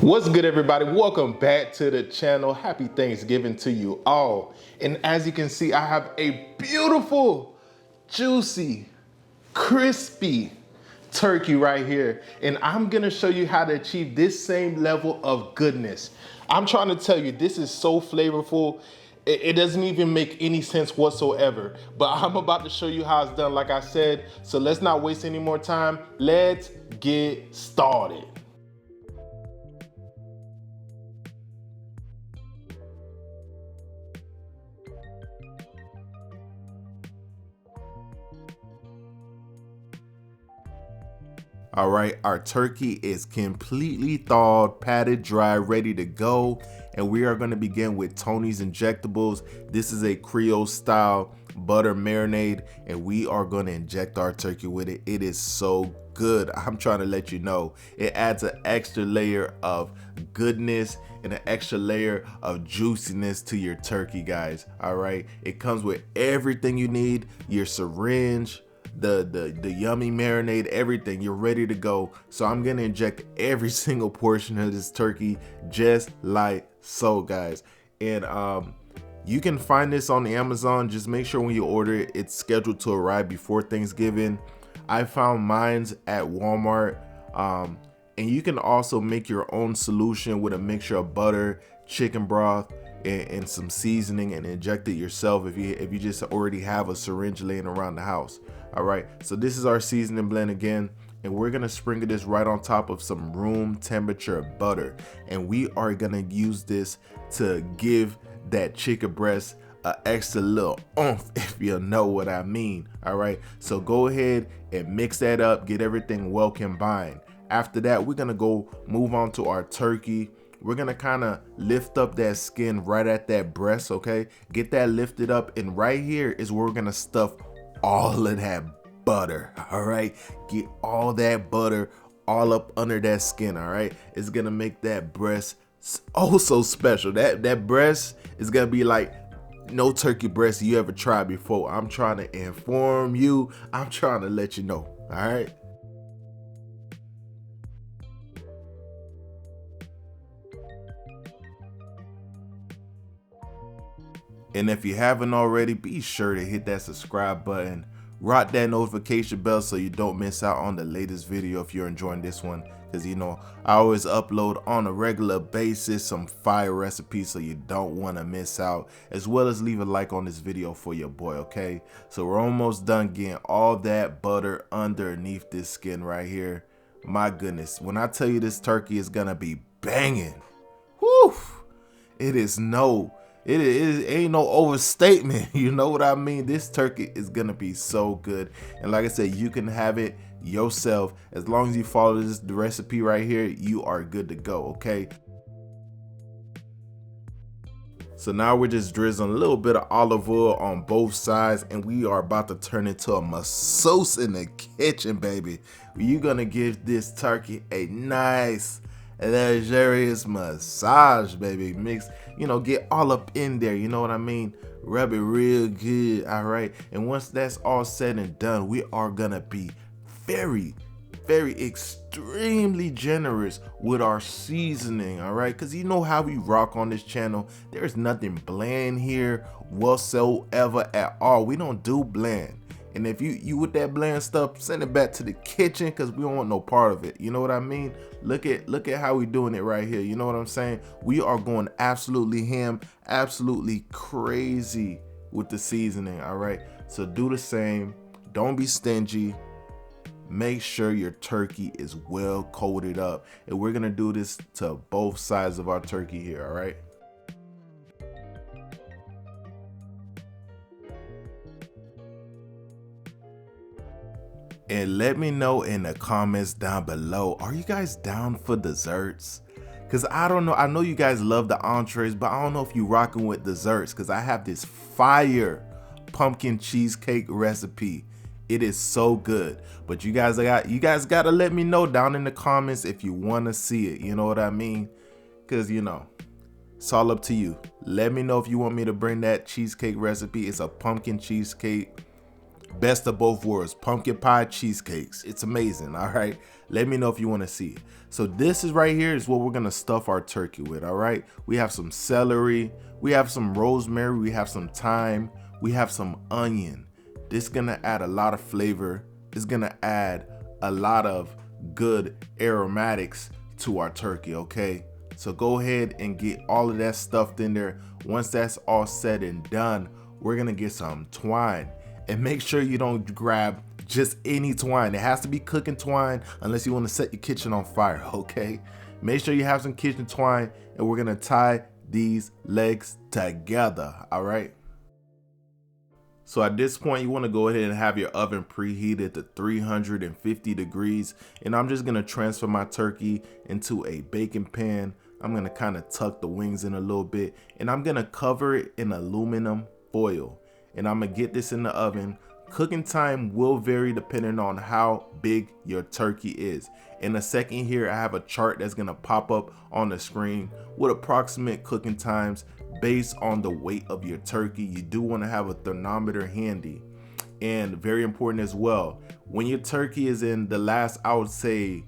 What's good, everybody? Welcome back to the channel. Happy Thanksgiving to you all. And as you can see, I have a beautiful, juicy, crispy turkey right here. And I'm gonna show you how to achieve this same level of goodness. I'm trying to tell you, this is so flavorful. It doesn't even make any sense whatsoever. But I'm about to show you how it's done, like I said. So let's not waste any more time. Let's get started. All right, our turkey is completely thawed, patted dry, ready to go. And we are gonna begin with Tony's Injectables. This is a Creole style butter marinade, and we are gonna inject our turkey with it. It is so good. I'm trying to let you know. It adds an extra layer of goodness and an extra layer of juiciness to your turkey, guys. All right, it comes with everything you need, your syringe, the yummy marinade, everything. You're ready to go. So I'm gonna inject every single portion of this turkey just like so, guys. And you can find this on Amazon. Just make sure when you order it, it's scheduled to arrive before Thanksgiving. I found mine's at Walmart. And you can also make your own solution with a mixture of butter, chicken broth, and some seasoning, and inject it yourself if you just already have a syringe laying around the house. All right, so this is our seasoning blend again, and we're gonna sprinkle this right on top of some room temperature butter, and we are gonna use this to give that chicken breast an extra little oomph, if you know what I mean. All right, so go ahead and mix that up, get everything well combined. After that, we're gonna go move on to our turkey. We're gonna kind of lift up that skin right at that breast, okay? Get that lifted up, and right here is where we're gonna stuff all of that butter, all right? Get all that butter all up under that skin, all right? It's gonna make that breast oh so special. That breast is gonna be like no turkey breast you ever tried before. I'm trying to inform you. I'm trying to let you know, all right? And if you haven't already, be sure to hit that subscribe button, rock that notification bell so you don't miss out on the latest video if you're enjoying this one. Because you know, I always upload on a regular basis some fire recipes, so you don't want to miss out, as well as leave a like on this video for your boy, okay? So we're almost done getting all that butter underneath this skin right here. My goodness, when I tell you this turkey is gonna be banging, whew, it ain't no overstatement. You know what I mean? This turkey is gonna be so good. And like I said, you can have it yourself. As long as you follow the recipe right here, you are good to go, okay? So now we're just drizzling a little bit of olive oil on both sides, and we are about to turn into a masseuse in the kitchen, baby. You're gonna give this turkey a nice luxurious massage, baby. Mix, you know, get all up in there, you know what I mean? Rub it real good, all right? And once that's all said and done, we are gonna be very extremely generous with our seasoning, all right? Because you know how we rock on this channel. There's nothing bland here whatsoever at all. We don't do bland. And if you with that bland stuff, send it back to the kitchen, because we don't want no part of it. You know what I mean? Look at how we doing it right here. You know what I'm saying? We are going absolutely ham, absolutely crazy with the seasoning, all right? So do the same. Don't be stingy. Make sure your turkey is well coated up. And we're gonna do this to both sides of our turkey here, all right? And let me know in the comments down below, are you guys down for desserts? Because I don't know, I know you guys love the entrees, but I don't know if you rocking with desserts, because I have this fire pumpkin cheesecake recipe. It is so good. But you guys gotta let me know down in the comments if you want to see it. You know what I mean? Because, you know, it's all up to you. Let me know if you want me to bring that cheesecake recipe. It's a pumpkin cheesecake best of both worlds, pumpkin pie cheesecakes. It's amazing, all right? Let me know if you wanna see it. So this is right here is what we're gonna stuff our turkey with, all right? We have some celery, we have some rosemary, we have some thyme, we have some onion. This is gonna add a lot of flavor. It's gonna add a lot of good aromatics to our turkey, okay? So go ahead and get all of that stuffed in there. Once that's all said and done, we're gonna get some twine. And make sure you don't grab just any twine. It has to be cooking twine unless you wanna set your kitchen on fire, okay? Make sure you have some kitchen twine and we're gonna tie these legs together, all right? So at this point, you wanna go ahead and have your oven preheated to 350 degrees. And I'm just gonna transfer my turkey into a baking pan. I'm gonna kind of tuck the wings in a little bit and I'm gonna cover it in aluminum foil. And I'm gonna get this in the oven. Cooking time will vary depending on how big your turkey is. In a second here, I have a chart that's gonna pop up on the screen with approximate cooking times based on the weight of your turkey. You do wanna have a thermometer handy. And very important as well, when your turkey is in the last, I would say,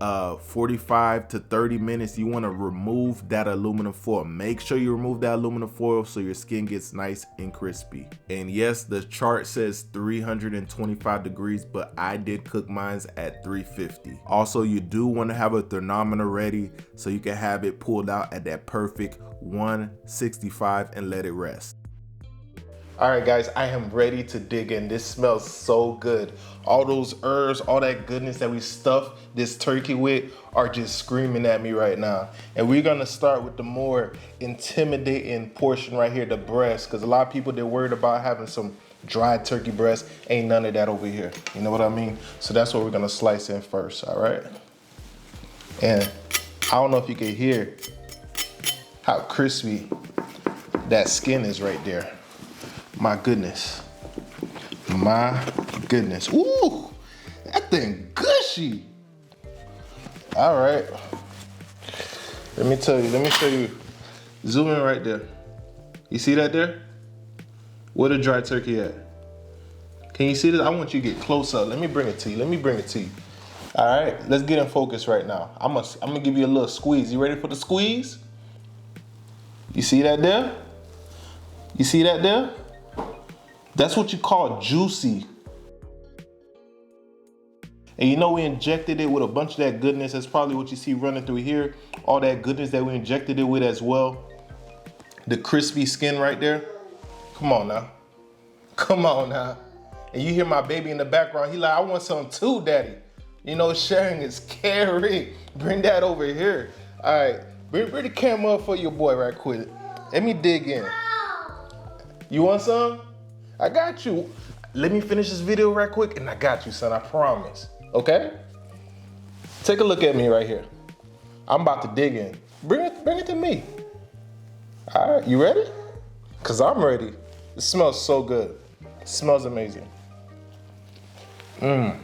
45 to 30 minutes, you want to remove that aluminum foil. Make sure you remove that aluminum foil so your skin gets nice and crispy. And yes, the chart says 325 degrees, but I did cook mine at 350. Also, you do want to have a thermometer ready so you can have it pulled out at that perfect 165 and let it rest. All right, guys, I am ready to dig in. This smells so good. All those herbs, all that goodness that we stuffed this turkey with are just screaming at me right now. And we're gonna start with the more intimidating portion right here, the breast, because a lot of people, they're worried about having some dried turkey breast. Ain't none of that over here. You know what I mean? So that's what we're gonna slice in first, all right? And I don't know if you can hear how crispy that skin is right there. My goodness. My goodness. Ooh, that thing gushy. All right. Let me tell you, let me show you. Zoom in right there. You see that there? Where the dry turkey at? Can you see this? I want you to get close up. Let me bring it to you. Let me bring it to you. All right, let's get in focus right now. I'm gonna give you a little squeeze. You ready for the squeeze? You see that there? You see that there? That's what you call juicy. And you know we injected it with a bunch of that goodness. That's probably what you see running through here. All that goodness that we injected it with as well. The crispy skin right there. Come on now. Come on now. And you hear my baby in the background. He like, I want some too, daddy. You know, sharing is caring. Bring that over here. All right, bring the camera up for your boy right quick. Let me dig in. You want some? I got you. Let me finish this video right quick and I got you, son, I promise. Okay? Take a look at me right here. I'm about to dig in. Bring it to me. All right, you ready? Cause I'm ready. It smells so good. It smells amazing. That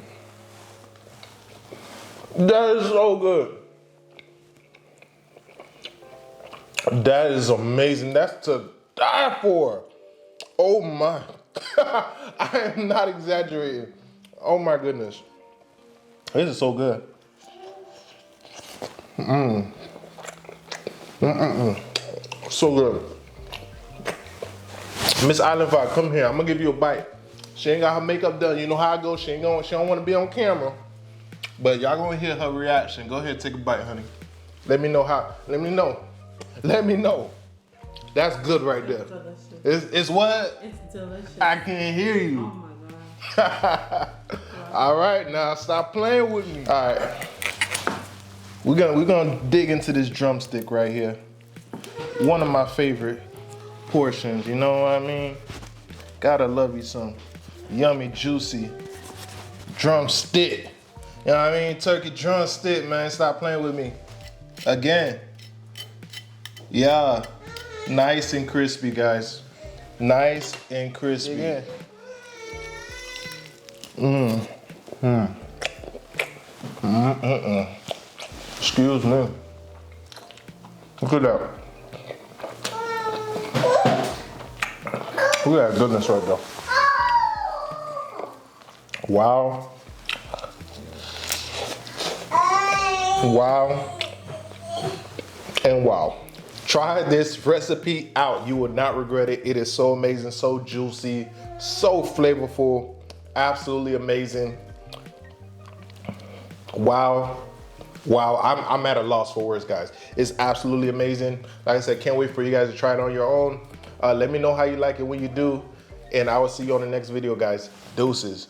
is so good. That is amazing. That's to die for. Oh my. I am not exaggerating. Oh my goodness. This is so good. So good. Miss Island Vibe, come here. I'm gonna give you a bite. She ain't got her makeup done. You know how I go. She don't want to be on camera. But y'all gonna hear her reaction. Go ahead, take a bite, honey. Let me know how. Let me know. Let me know. That's good right there. It's what? It's delicious. I can't hear you. Oh my God. All right, now stop playing with me. All right. We're gonna dig into this drumstick right here. One of my favorite portions, you know what I mean? Gotta love you some yummy, juicy drumstick. You know what I mean? Turkey drumstick, man. Stop playing with me. Again. Yeah. Nice and crispy, guys. Nice and crispy. Yeah. Excuse me. Look at that. Look at that goodness right there. Wow. Wow. And wow. Try this recipe out. You will not regret it. It is so amazing, so juicy, so flavorful. Absolutely amazing. Wow. Wow, I'm at a loss for words, guys. It's absolutely amazing. Like I said, can't wait for you guys to try it on your own. Let me know how you like it when you do. And I will see you on the next video, guys. Deuces.